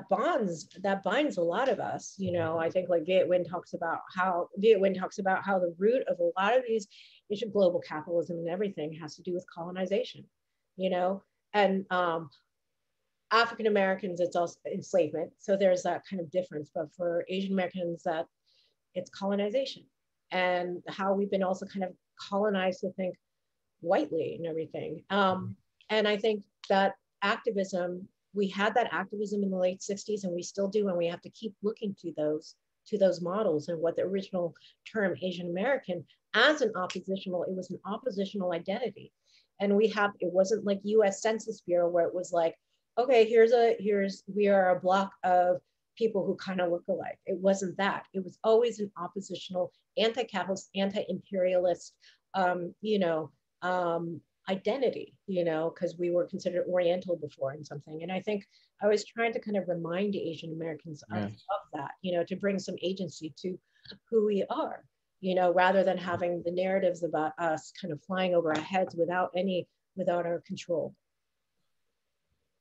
binds a lot of us. I think like Viet Nguyen talks about how the root of a lot of these issues, global capitalism and everything, has to do with colonization, and African Americans, it's also enslavement. So there's that kind of difference. But for Asian Americans, that it's colonization, and how we've been also kind of colonized to think whitely and everything. And I think that activism, we had that activism in the late 60s, and we still do, and we have to keep looking to those models, and what the original term Asian American as it was an oppositional identity. And it wasn't like US Census Bureau where it was like, okay, we are a block of people who kind of look alike. It wasn't that. It was always an oppositional, anti-capitalist, anti-imperialist, identity, because we were considered Oriental before and something. And I think I was trying to kind of remind Asian Americans of that, to bring some agency to who we are, rather than having the narratives about us kind of flying over our heads without our control.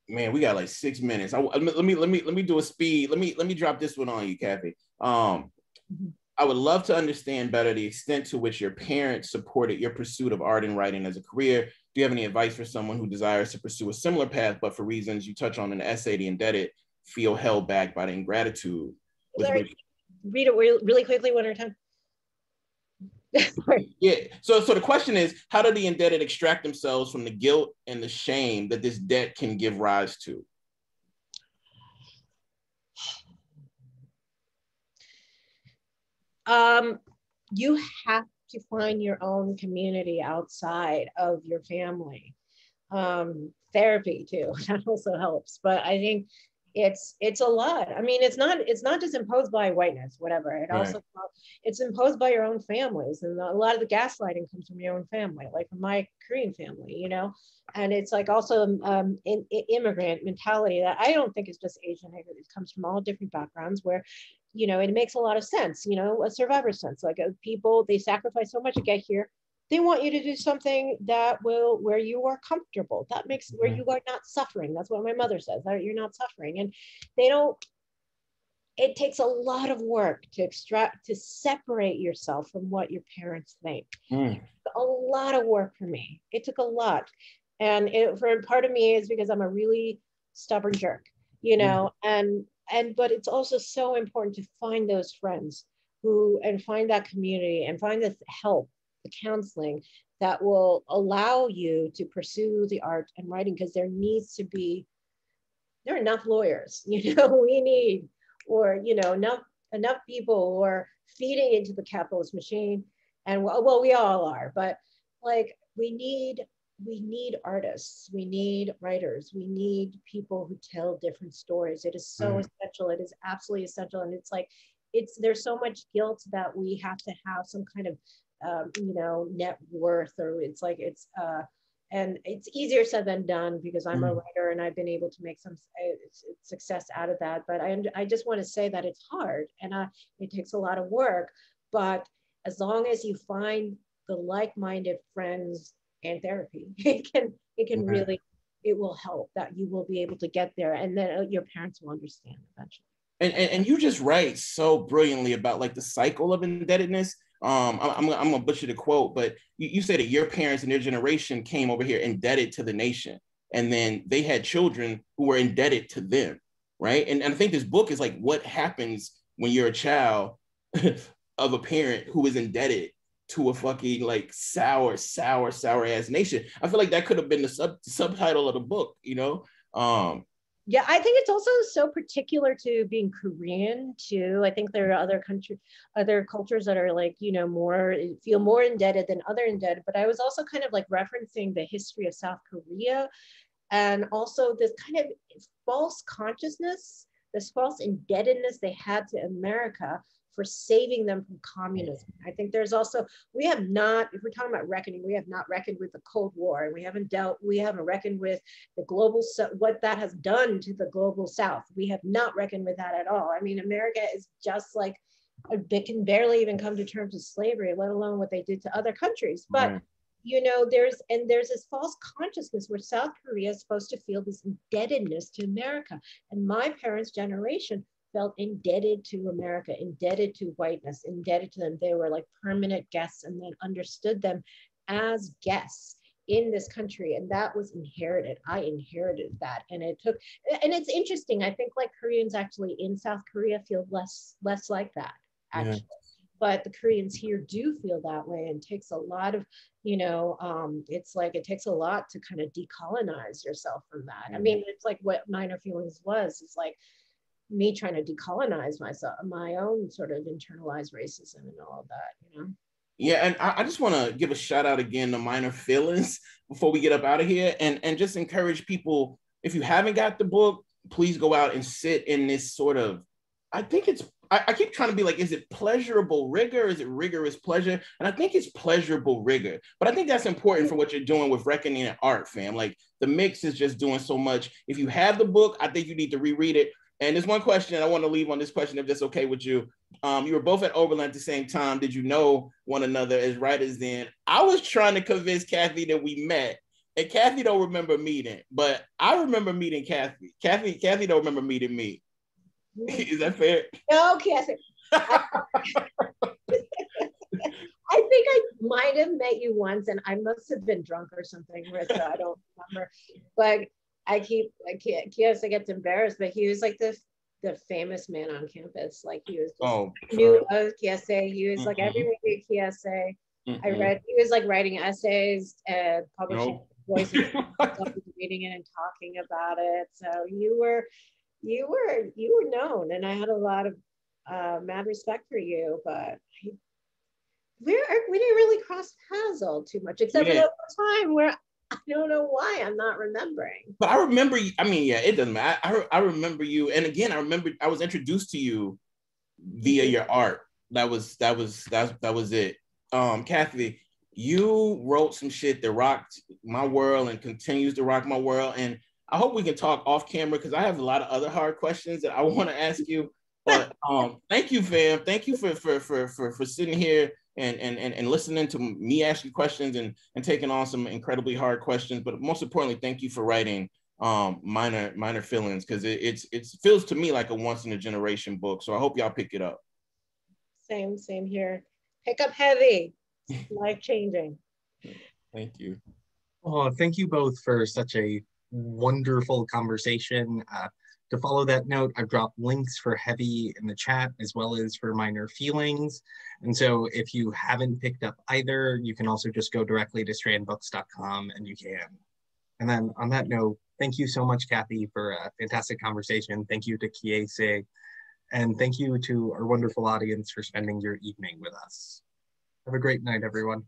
Man, we got like 6 minutes. Let me do a speed. Let me drop this one on you, Cathy. I would love to understand better the extent to which your parents supported your pursuit of art and writing as a career. Do you have any advice for someone who desires to pursue a similar path, but for reasons you touch on in the essay, the indebted feel held back by the ingratitude? Sorry, read it really quickly one more time. Yeah. So the question is, how do the indebted extract themselves from the guilt and the shame that this debt can give rise to? You have to find your own community outside of your family. Therapy too, that also helps. But I think it's a lot. I mean, it's not just imposed by whiteness, whatever. It also it's imposed by your own families, and a lot of the gaslighting comes from your own family, like from my Korean family, and it's like also immigrant mentality that I don't think is just Asian. It comes from all different backgrounds where, it makes a lot of sense, a survivor sense, like people, they sacrifice so much to get here. They want you to do something where you are comfortable. That makes where you are not suffering. That's what my mother says, that you're not suffering. And it takes a lot of work to separate yourself from what your parents think. A lot of work for me. It took a lot. And for part of me is because I'm a really stubborn jerk, but it's also so important to find those friends and find that community and find the help, the counseling that will allow you to pursue the art and writing, because there are enough lawyers, we need, or, enough people who are feeding into the capitalist machine. And well, we all are, but like we need artists, we need writers, we need people who tell different stories. It is so essential. It is absolutely essential. And it's like, there's so much guilt that we have to have some kind of net worth, or it's like and it's easier said than done because I'm a Mm. writer and I've been able to make some success out of that. But I just want to say that it's hard and it takes a lot of work. But as long as you find the like-minded friends and therapy, it can really, it will help that you will be able to get there, and then your parents will understand eventually. And you just write so brilliantly about like the cycle of indebtedness. I'm gonna butcher the quote, but you said that your parents and their generation came over here indebted to the nation, and then they had children who were indebted to them, right? And I think this book is like what happens when you're a child of a parent who is indebted to a fucking like sour ass nation. I feel like that could have been the subtitle of the book, you know? Yeah, I think it's also so particular to being Korean too. I think there are other cultures that are like, you know, more feel more indebted than other indebted. But I was also kind of like referencing the history of South Korea, and also this kind of false consciousness, this false indebtedness they had to America for saving them from communism. I think there's also, we have not, if we're talking about reckoning, we have not reckoned with the Cold War, and we haven't reckoned with the global, what that has done to the global South. We have not reckoned with that at all. I mean, America is just like, they can barely even come to terms with slavery, let alone what they did to other countries. But you know, there's this false consciousness where South Korea is supposed to feel this indebtedness to America. And my parents' generation felt indebted to America, indebted to whiteness, indebted to them. They were like permanent guests and then understood them as guests in this country. And that was inherited. I inherited that. And it took, and it's interesting. I think like Koreans actually in South Korea feel less like that, actually. Yeah. But the Koreans here do feel that way, and it takes a lot of, you know, it's like it takes a lot to kind of decolonize yourself from that. I mean, it's like what Minor Feelings was. It's like me trying to decolonize myself, my own sort of internalized racism and all of that, you know? Yeah, and I just want to give a shout out again to Minor Feelings before we get up out of here, and just encourage people, if you haven't got the book, please go out and sit in this sort of, I think it's, I keep trying to be like, is it pleasurable rigor? Is it rigorous pleasure? And I think it's pleasurable rigor. But I think that's important for what you're doing with Reckoning and Art, fam. Like the mix is just doing so much. If you have the book, I think you need to reread it. And there's one question I want to leave on this question, if that's okay with you. You were both at Oberlin at the same time. Did you know one another as writers then? I was trying to convince Cathy that we met, and Cathy don't remember meeting, but I remember meeting Cathy. Cathy don't remember meeting me. Is that fair? No, Cathy. I think I might have met you once, and I must have been drunk or something, so I don't remember. But Kiese gets embarrassed, but he was like the famous man on campus. Like he was just knew of Kiese. He was like everyone knew Kiese. I read, he was like writing essays and publishing voices, reading it and talking about it. So you were known, and I had a lot of mad respect for you, but we didn't really cross paths all too much, except for that time where I don't know why I'm not remembering. But I remember you. I mean, yeah, it doesn't matter. I remember you, and again, I remember I was introduced to you via your art. That was it. Cathy, you wrote some shit that rocked my world and continues to rock my world, and I hope we can talk off camera because I have a lot of other hard questions that I want to ask you. But thank you, fam. Thank you for sitting here and listening to me ask you questions and taking on some incredibly hard questions. But most importantly, thank you for writing Minor Feelings, because it feels to me like a once in a generation book. So I hope y'all pick it up. Same here. Pick up heavy. Life changing. Thank you. Oh, thank you both for such a wonderful conversation. To follow that note, I've dropped links for Heavy in the chat as well as for Minor Feelings. And so if you haven't picked up either, you can also just go directly to strandbooks.com and you can. And then on that note, thank you so much, Cathy, for a fantastic conversation. Thank you to Kiese. And thank you to our wonderful audience for spending your evening with us. Have a great night, everyone.